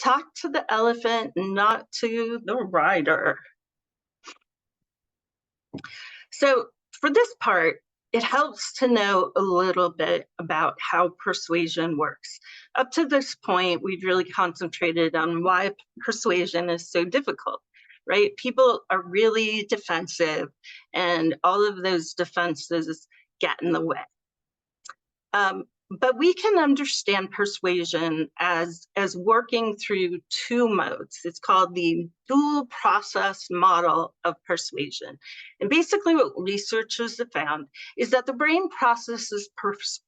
Talk to the elephant, not to the rider. So for this part, it helps to know a little bit about how persuasion works. Up to this point, we've really concentrated on why persuasion is so difficult, right? People are really defensive, and all of those defenses get in the way. But we can understand persuasion as working through two modes. It's called the dual process model of persuasion. And basically what researchers have found is that the brain processes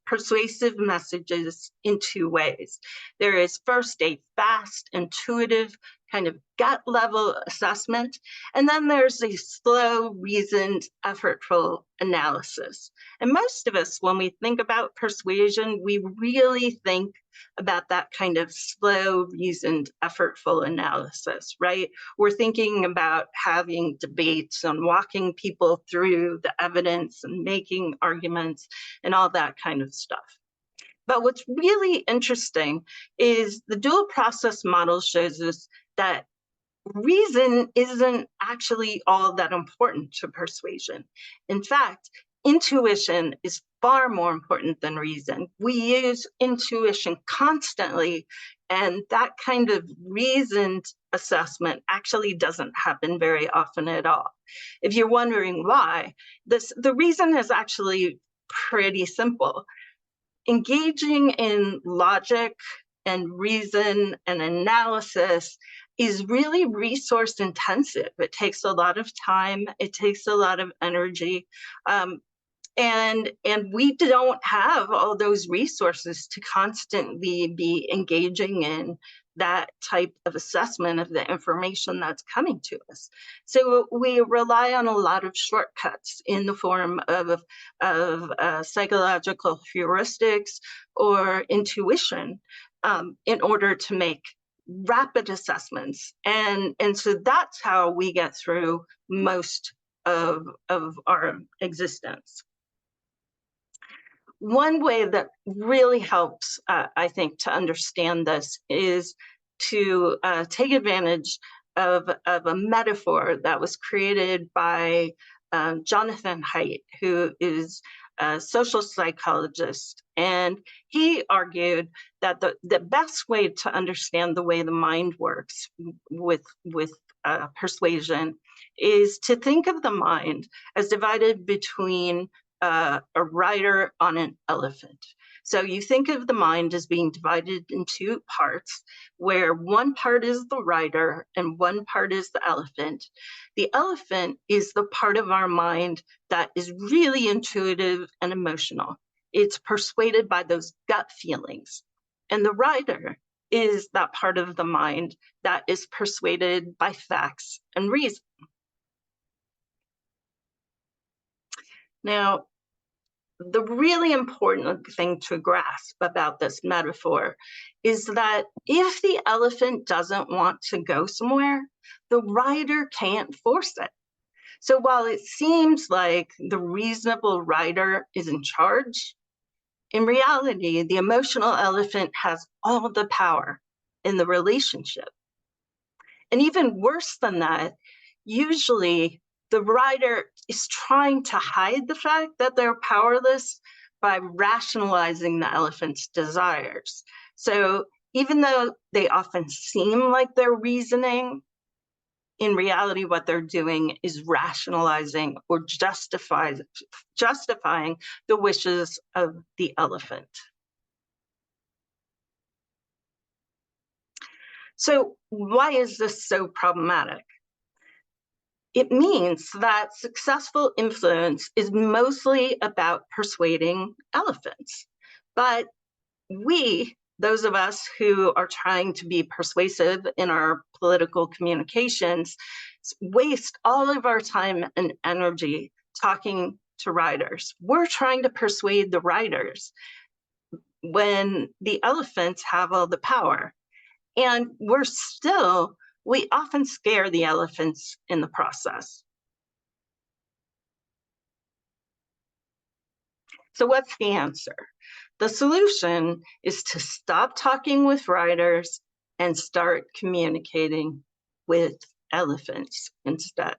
persuasive messages in two ways. There is first a fast, intuitive, kind of gut level assessment, and then there's a slow, reasoned, effortful analysis. And most of us, when we think about persuasion, we really think about that kind of slow, reasoned, effortful analysis, right? We're thinking about having debates and walking people through the evidence and making arguments and all that kind of stuff. But what's really interesting is the dual process model shows us that reason isn't actually all that important to persuasion. In fact, intuition is far more important than reason. We use intuition constantly, and that kind of reasoned assessment actually doesn't happen very often at all. If you're wondering why, the reason is actually pretty simple. Engaging in logic and reason and analysis is really resource intensive. It takes a lot of time, it takes a lot of energy, and we don't have all those resources to constantly be engaging in that type of assessment of the information that's coming to us. So we rely on a lot of shortcuts in the form of psychological heuristics or intuition in order to make rapid assessments. And so that's how we get through most of our existence. One way that really helps, I think, to understand this is to take advantage of a metaphor that was created by Jonathan Haidt, who is a social psychologist. And he argued that the best way to understand the way the mind works with persuasion is to think of the mind as divided between a rider on an elephant. So you think of the mind as being divided in two parts, where one part is the rider and one part is the elephant. The elephant is the part of our mind that is really intuitive and emotional. It's persuaded by those gut feelings. And the rider is that part of the mind that is persuaded by facts and reason. Now, the really important thing to grasp about this metaphor is that if the elephant doesn't want to go somewhere, the rider can't force it. So while it seems like the reasonable rider is in charge, in reality, the emotional elephant has all the power in the relationship. And even worse than that, usually the rider is trying to hide the fact that they're powerless by rationalizing the elephant's desires. So even though they often seem like they're reasoning, in reality, what they're doing is rationalizing or justifying the wishes of the elephant. So why is this so problematic? It means that successful influence is mostly about persuading elephants. But we, those of us who are trying to be persuasive in our political communications, waste all of our time and energy talking to riders. We're trying to persuade the riders when the elephants have all the power. And we often scare the elephants in the process. So what's the answer? The solution is to stop talking with riders and start communicating with elephants instead.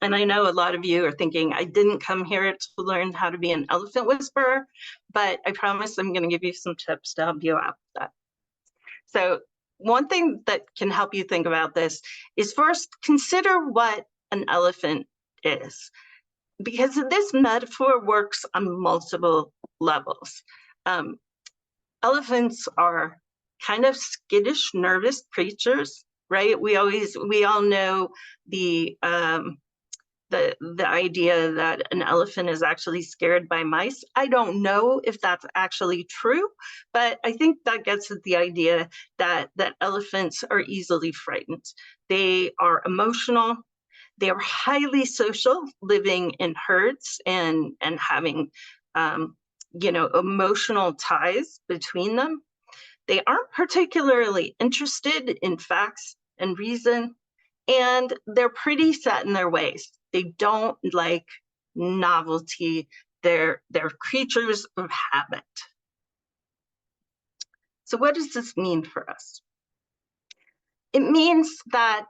And I know a lot of you are thinking, I didn't come here to learn how to be an elephant whisperer, but I promise I'm going to give you some tips to help you out with that. So one thing that can help you think about this is first consider what an elephant is, because this metaphor works on multiple levels. Elephants are kind of skittish, nervous creatures, right? We all know the idea that an elephant is actually scared by mice. I don't know if that's actually true, but I think that gets at the idea that elephants are easily frightened. They are emotional. They are highly social, living in herds and having emotional ties between them. They aren't particularly interested in facts and reason, and they're pretty set in their ways. They don't like novelty. They're creatures of habit. So what does this mean for us? It means that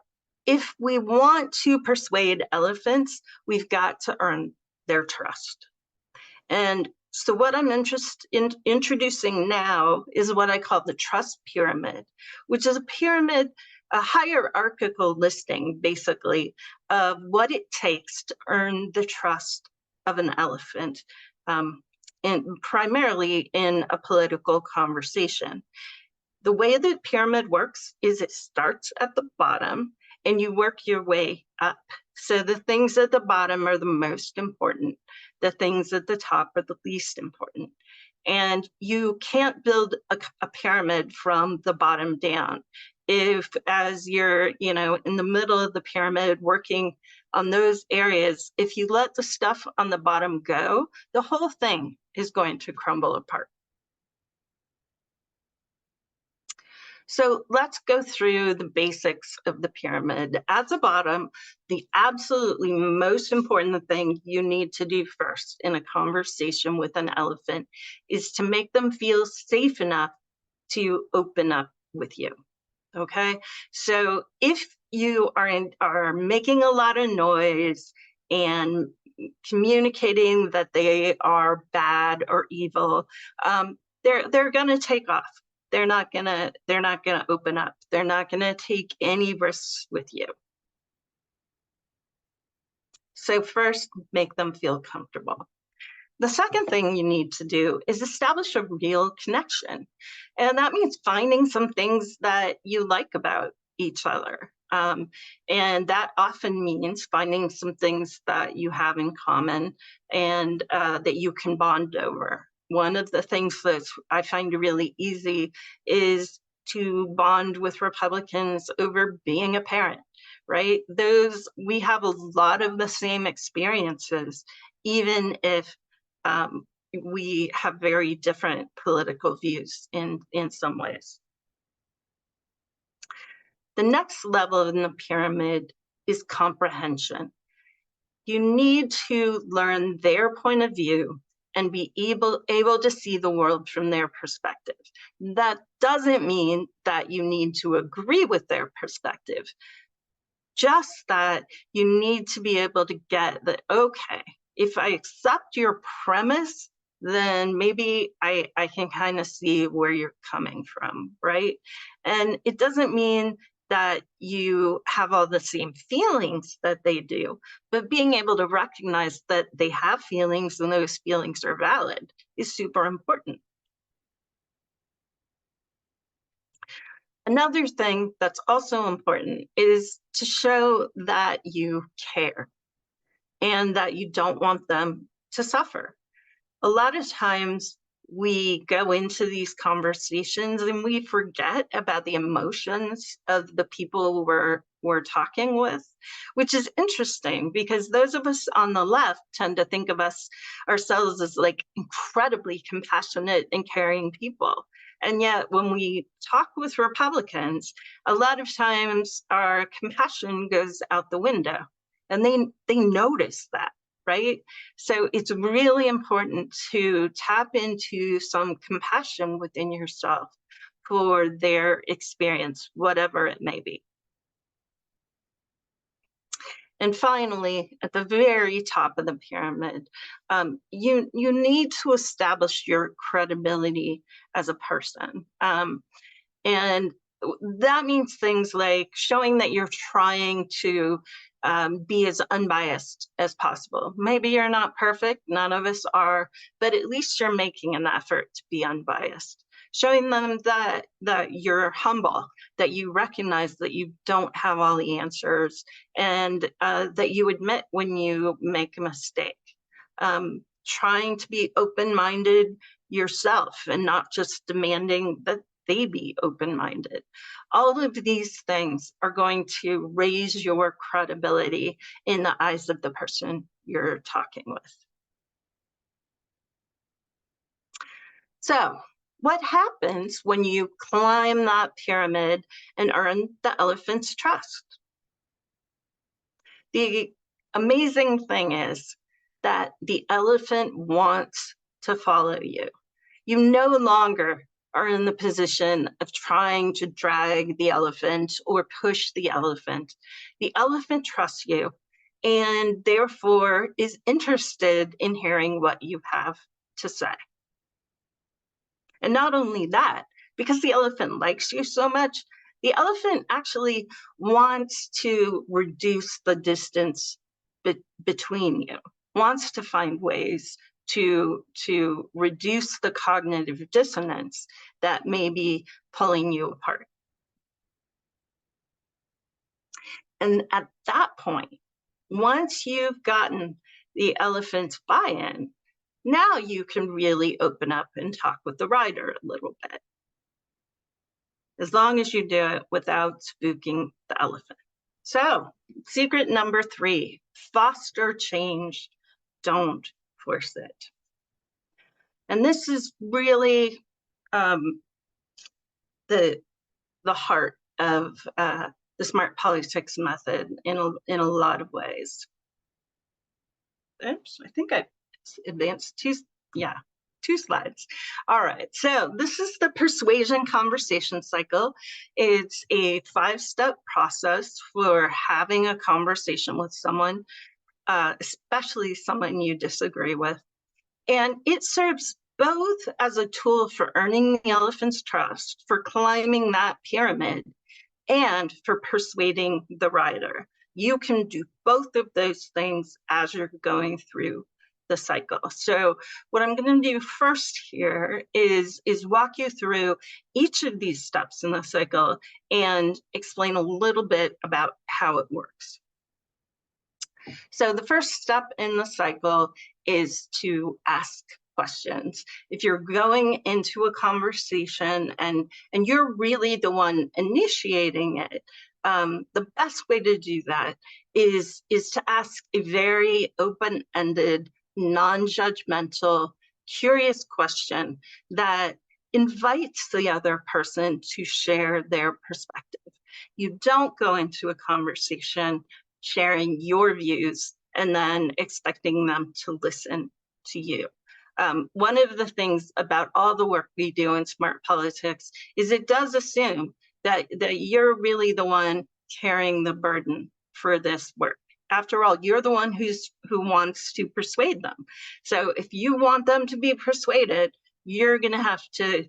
if we want to persuade elephants, we've got to earn their trust. And so what I'm interested in introducing now is what I call the trust pyramid, which is a pyramid, a hierarchical listing, basically, of what it takes to earn the trust of an elephant, and primarily in a political conversation. The way the pyramid works is it starts at the bottom and you work your way up. So the things at the bottom are the most important. The things at the top are the least important. And you can't build a pyramid from the bottom down. If as you're, in the middle of the pyramid working on those areas, if you let the stuff on the bottom go, the whole thing is going to crumble apart. So let's go through the basics of the pyramid. At the bottom, the absolutely most important thing you need to do first in a conversation with an elephant is to make them feel safe enough to open up with you. Okay, so if you are making a lot of noise and communicating that they are bad or evil, they're going to take off. They're not gonna open up. They're not gonna take any risks with you. So first, make them feel comfortable. The second thing you need to do is establish a real connection. And that means finding some things that you like about each other. And that often means finding some things that you have in common and that you can bond over. One of the things that I find really easy is to bond with Republicans over being a parent, right? We have a lot of the same experiences, even if we have very different political views in some ways. The next level in the pyramid is comprehension. You need to learn their point of view and be able to see the world from their perspective. That doesn't mean that you need to agree with their perspective, just that you need to be able to get that, okay, if I accept your premise, then maybe I can kind of see where you're coming from, right? And it doesn't mean that you have all the same feelings that they do, but being able to recognize that they have feelings and those feelings are valid is super important. Another thing that's also important is to show that you care and that you don't want them to suffer. A lot of times we go into these conversations and we forget about the emotions of the people we're talking with, which is interesting because those of us on the left tend to think of ourselves as like incredibly compassionate and caring people. And yet when we talk with Republicans, a lot of times our compassion goes out the window and they notice that. Right? So it's really important to tap into some compassion within yourself for their experience, whatever it may be. And finally, at the very top of the pyramid, you need to establish your credibility as a person. And that means things like showing that you're trying to be as unbiased as possible. Maybe you're not perfect, none of us are, but at least you're making an effort to be unbiased. Showing them that you're humble, that you recognize that you don't have all the answers, and that you admit when you make a mistake. Trying to be open-minded yourself and not just demanding that they be open-minded. All of these things are going to raise your credibility in the eyes of the person you're talking with. So, what happens when you climb that pyramid and earn the elephant's trust? The amazing thing is that the elephant wants to follow you. You no longer are in the position of trying to drag the elephant or push the elephant. The elephant trusts you and therefore is interested in hearing what you have to say. And not only that, because the elephant likes you so much, the elephant actually wants to reduce the distance between you, wants to find ways to reduce the cognitive dissonance that may be pulling you apart. And at that point, once you've gotten the elephant's buy-in, now you can really open up and talk with the rider a little bit, as long as you do it without spooking the elephant. So, secret number 3, foster change, don't force it. And this is really the heart of the smart politics method in a lot of ways. Oops, I think I advanced two slides. All right, so this is the persuasion conversation cycle. It's a 5-step process for having a conversation with someone, especially someone you disagree with. And it serves both as a tool for earning the elephant's trust, for climbing that pyramid, and for persuading the rider. You can do both of those things as you're going through the cycle. So what I'm going to do first here is walk you through each of these steps in the cycle and explain a little bit about how it works. So the first step in the cycle is to ask questions. If you're going into a conversation and you're really the one initiating it, the best way to do that is to ask a very open-ended, non-judgmental, curious question that invites the other person to share their perspective. You don't go into a conversation sharing your views and then expecting them to listen to you. One of the things about all the work we do in smart politics is it does assume that you're really the one carrying the burden for this work. After all, you're the one who wants to persuade them. So if you want them to be persuaded, you're going to have to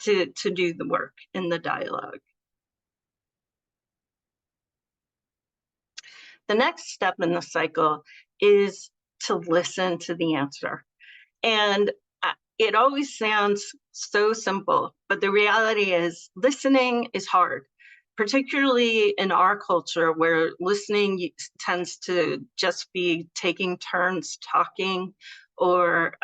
do the work in the dialogue. The next step in the cycle is to listen to the answer. And it always sounds so simple, but the reality is listening is hard, particularly in our culture where listening tends to just be taking turns talking or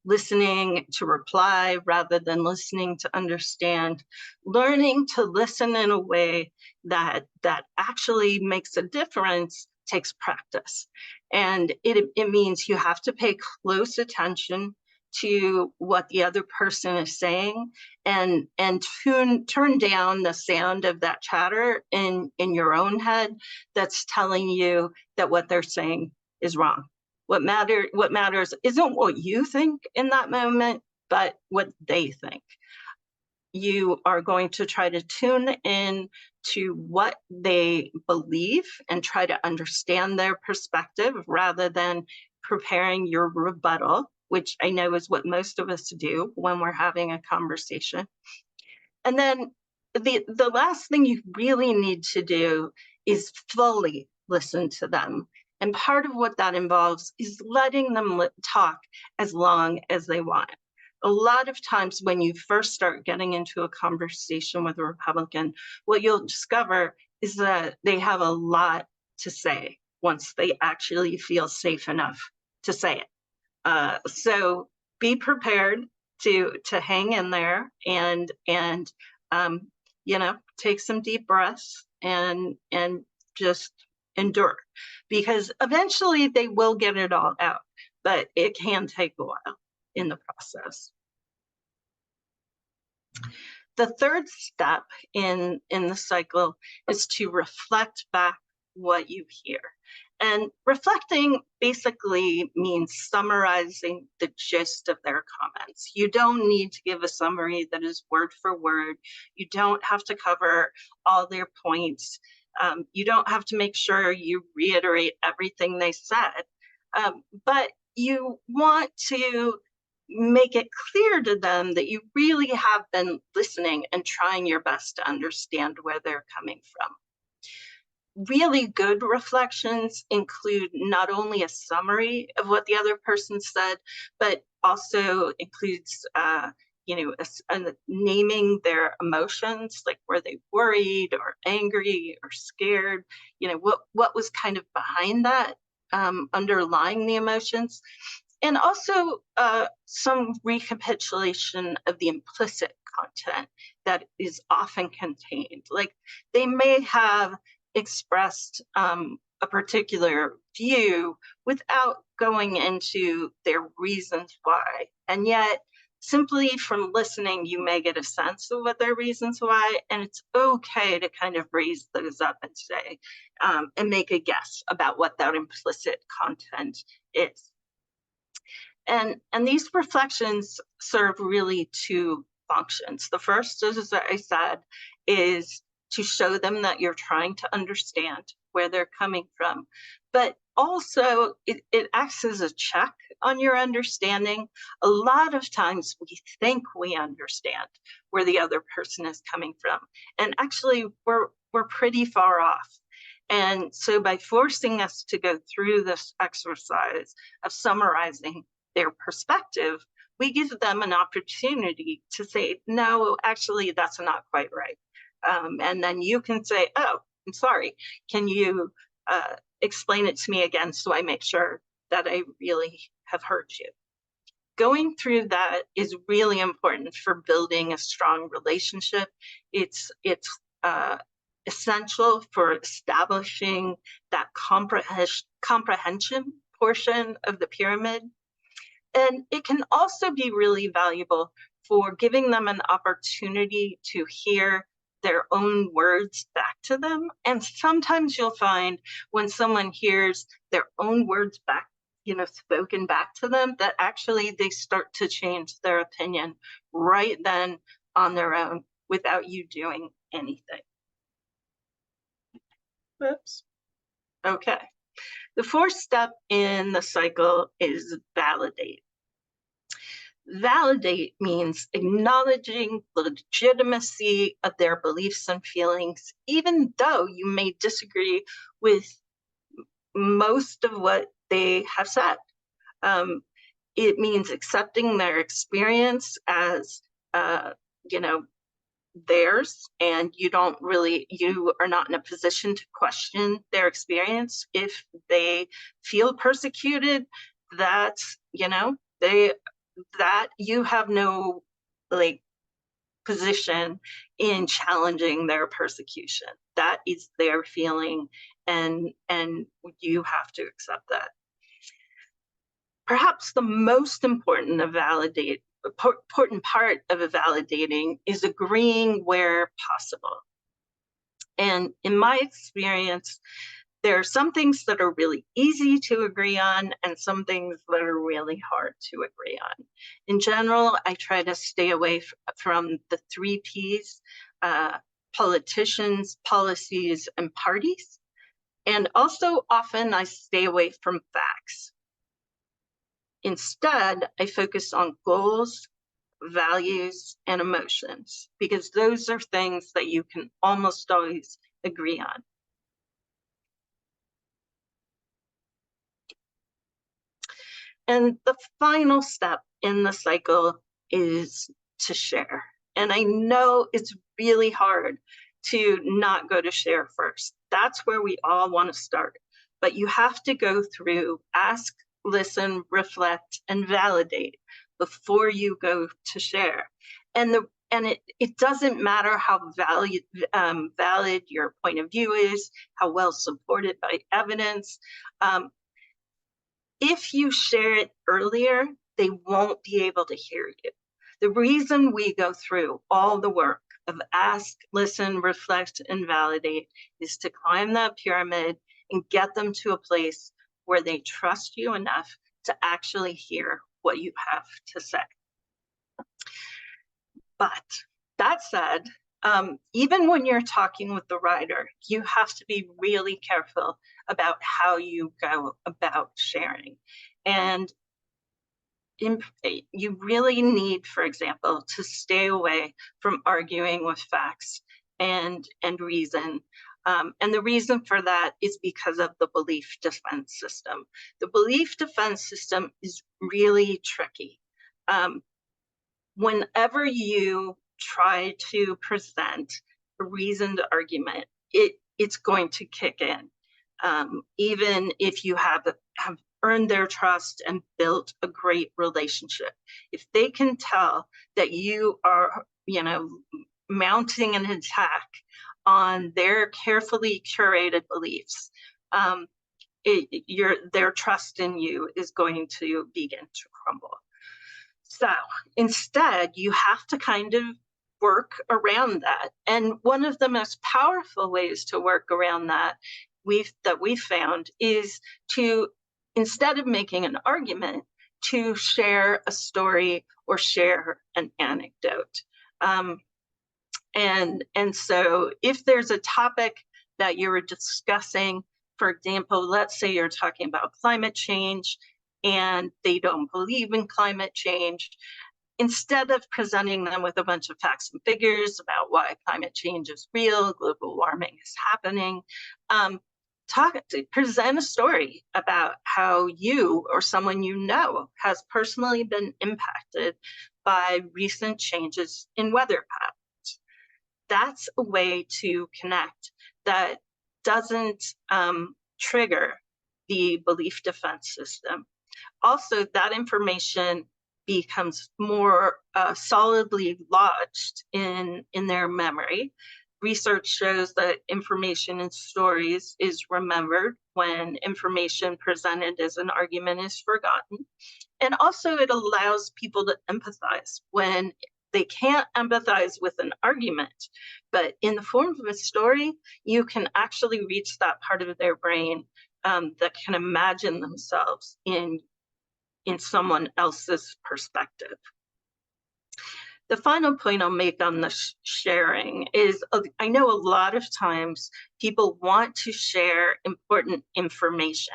listening to reply rather than listening to understand. Learning to listen in a way that actually makes a difference takes practice. And it means you have to pay close attention to what the other person is saying and turn down the sound of that chatter in your own head that's telling you that what they're saying is wrong. What matters isn't what you think in that moment, but what they think. you are going to try to tune in to what they believe and try to understand their perspective rather than preparing your rebuttal, which I know is what most of us do when we're having a conversation. And then the last thing you really need to do is fully listen to them. And part of what that involves is letting them talk as long as they want. A lot of times when you first start getting into a conversation with a Republican, what you'll discover is that they have a lot to say once they actually feel safe enough to say it. So be prepared to hang in there and take some deep breaths and just endure, because eventually they will get it all out, but it can take a while in the process. The third step in the cycle is to reflect back what you hear. And reflecting basically means summarizing the gist of their comments. You don't need to give a summary that is word for word. You don't have to cover all their points. You don't have to make sure you reiterate everything they said. But you want to make it clear to them that you really have been listening and trying your best to understand where they're coming from. Really good reflections include not only a summary of what the other person said, but also includes naming their emotions, like were they worried or angry or scared, what was kind of behind that, underlying the emotions. And also some recapitulation of the implicit content that is often contained. Like they may have expressed a particular view without going into their reasons why. And yet, simply from listening, you may get a sense of what their reasons why, and it's okay to kind of raise those up and say, and make a guess about what that implicit content is. And these reflections serve really two functions. The first, as I said, is to show them that you're trying to understand where they're coming from. But also, it acts as a check on your understanding. A lot of times we think we understand where the other person is coming from. And actually, we're pretty far off. And so by forcing us to go through this exercise of summarizing their perspective, we give them an opportunity to say, no, actually, that's not quite right. And then you can say, oh, I'm sorry. Can you explain it to me again so I make sure that I really have heard you? Going through that is really important for building a strong relationship. It's essential for establishing that comprehension portion of the pyramid. And it can also be really valuable for giving them an opportunity to hear their own words back to them. And sometimes you'll find when someone hears their own words back, spoken back to them, that actually they start to change their opinion right then on their own without you doing anything. Whoops. Okay. The fourth step in the cycle is validate. Validate means acknowledging the legitimacy of their beliefs and feelings, even though you may disagree with most of what they have said. It means accepting their experience as, theirs, and you are not in a position to question their experience. If they feel persecuted, that's, that you have no position in challenging their persecution. That is their feeling, and you have to accept that. Perhaps the most important part of validating is agreeing where possible. And in my experience, There are some things that are really easy to agree on and some things that are really hard to agree on. In general, I try to stay away from the 3 Ps, politicians, policies, and parties. And also often I stay away from facts. Instead, I focus on goals, values, and emotions, because those are things that you can almost always agree on. And the final step in the cycle is to share. And I know it's really hard to not go to share first. That's where we all want to start. But you have to go through ask, listen, reflect, and validate before you go to share. And it doesn't matter how valid your point of view is, how well supported by evidence. If you share it earlier, they won't be able to hear you. The reason we go through all the work of ask, listen, reflect, and validate is to climb that pyramid and get them to a place where they trust you enough to actually hear what you have to say. But that said, even when you're talking with the writer, you have to be really careful about how you go about sharing. And you really need, for example, to stay away from arguing with facts and reason. And the reason for that is because of the belief defense system. The belief defense system is really tricky. Whenever you try to present a reasoned argument, it's going to kick in. Even if you have earned their trust and built a great relationship. If they can tell that you are, mounting an attack on their carefully curated beliefs, their trust in you is going to begin to crumble. So instead, you have to kind of work around that. And one of the most powerful ways to work around that we've found is to, instead of making an argument, to share a story or share an anecdote. And so if there's a topic that you're discussing, for example, let's say you're talking about climate change and they don't believe in climate change, instead of presenting them with a bunch of facts and figures about why climate change is real, global warming is happening, present a story about how you or someone you know has personally been impacted by recent changes in weather patterns. That's a way to connect that doesn't trigger the belief defense system. Also, that information becomes more solidly lodged in their memory. Research shows that information in stories is remembered when information presented as an argument is forgotten. And also it allows people to empathize when they can't empathize with an argument, but in the form of a story, you can actually reach that part of their brain that can imagine themselves in someone else's perspective. The final point I'll make on the sharing is I know a lot of times people want to share important information,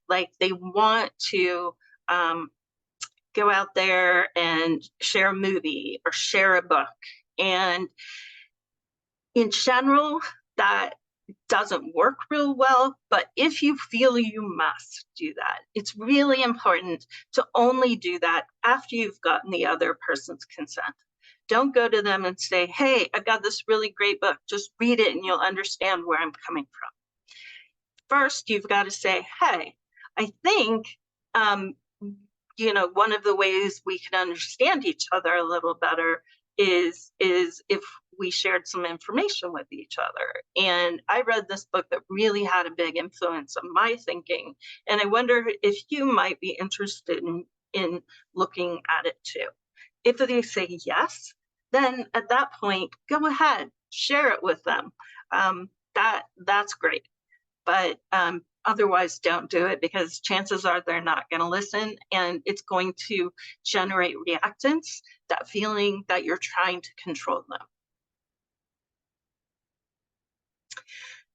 like they want to go out there and share a movie or share a book. And in general, that doesn't work real well, but if you feel you must do that, it's really important to only do that after you've gotten the other person's consent. Don't go to them and say, hey, I've got this really great book, just read it and you'll understand where I'm coming from. First, you've got to say, hey, I think, one of the ways we can understand each other a little better is if we shared some information with each other. And I read this book that really had a big influence on my thinking. And I wonder if you might be interested in looking at it too. If they say yes, then at that point, go ahead, share it with them. That's great. but otherwise don't do it, because chances are they're not going to listen, and it's going to generate reactance, that feeling that you're trying to control them.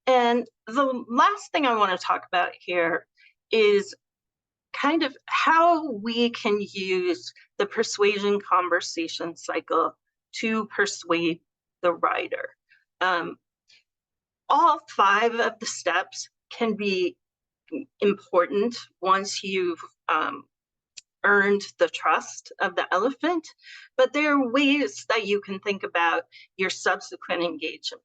And the last thing I want to talk about here is kind of how we can use the persuasion conversation cycle to persuade the writer. All 5 of the steps can be important once you've earned the trust of the elephant, but there are ways that you can think about your subsequent engagement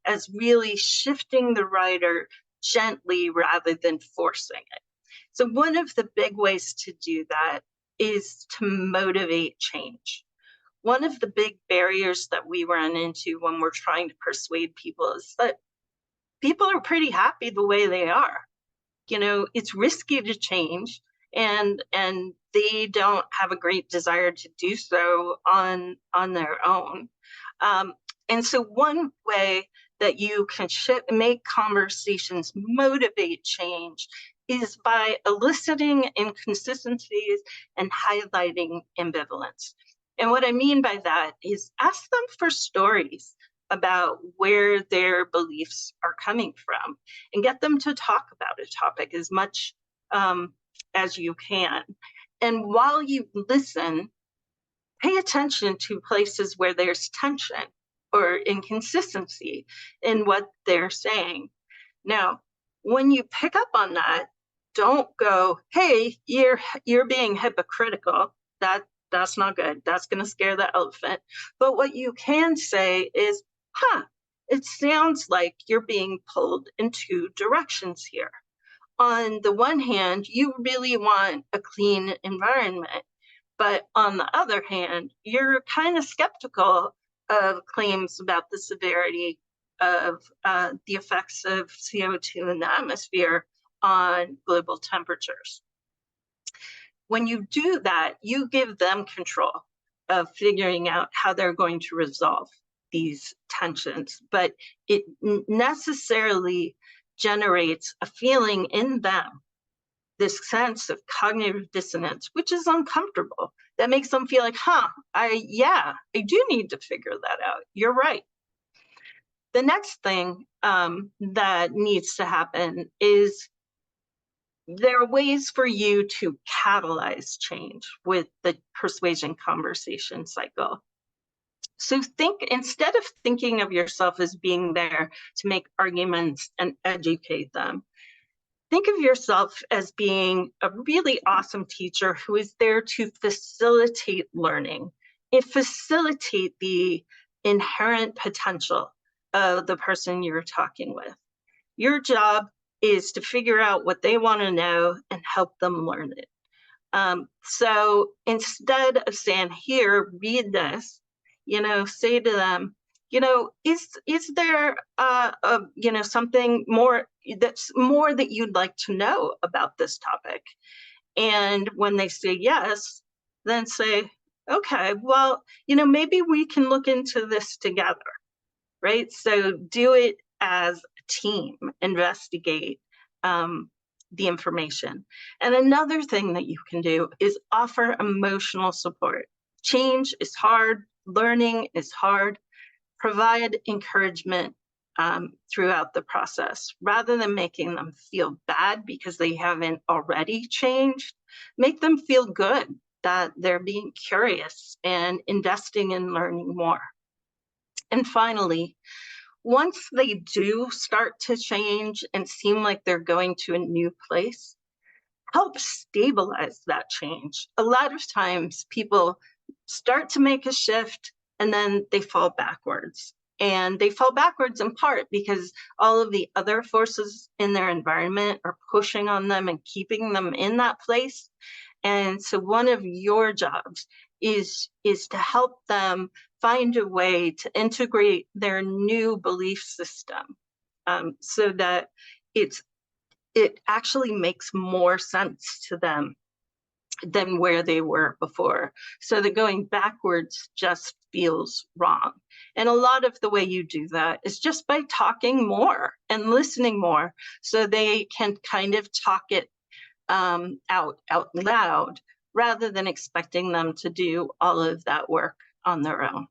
as really shifting the writer gently rather than forcing it. So one of the big ways to do that is to motivate change. One of the big barriers that we run into when we're trying to persuade people is that people are pretty happy the way they are. You know, it's risky to change, and they don't have a great desire to do so on their own. And so one way that you can make conversations motivate change is by eliciting inconsistencies and highlighting ambivalence. And what I mean by that is ask them for stories about where their beliefs are coming from, and get them to talk about a topic as much as you can. And while you listen, pay attention to places where there's tension or inconsistency in what they're saying. Now, when you pick up on that, don't go, "Hey, you're being hypocritical." That's not good. That's going to scare the elephant. But what you can say is, it sounds like you're being pulled in 2 directions here. On the one hand, you really want a clean environment, but on the other hand, you're kind of skeptical of claims about the severity of the effects of CO2 in the atmosphere on global temperatures. When you do that, you give them control of figuring out how they're going to resolve these tensions, but it necessarily generates a feeling in them, this sense of cognitive dissonance, which is uncomfortable, that makes them feel like, I do need to figure that out. You're right. The next thing that needs to happen is there are ways for you to catalyze change with the persuasion conversation cycle. So instead of thinking of yourself as being there to make arguments and educate them, think of yourself as being a really awesome teacher who is there to facilitate learning and facilitate the inherent potential of the person you're talking with. Your job is to figure out what they want to know and help them learn it. So instead of saying, "Here, read this," say to them, is there something more that you'd like to know about this topic? And when they say yes, then say, "Okay, well, maybe we can look into this together," right? So do it as a team, investigate the information. And another thing that you can do is offer emotional support. Change is hard. Learning is hard. Provide encouragement throughout the process. Rather than making them feel bad because they haven't already changed, make them feel good that they're being curious and investing in learning more. And finally, once they do start to change and seem like they're going to a new place, help stabilize that change. A lot of times people start to make a shift and then they fall backwards. And they fall backwards in part because all of the other forces in their environment are pushing on them and keeping them in that place. And so one of your jobs is to help them find a way to integrate their new belief system so that it actually makes more sense to them than where they were before. So that going backwards just feels wrong. And a lot of the way you do that is just by talking more and listening more, so they can kind of talk it out loud, rather than expecting them to do all of that work on their own.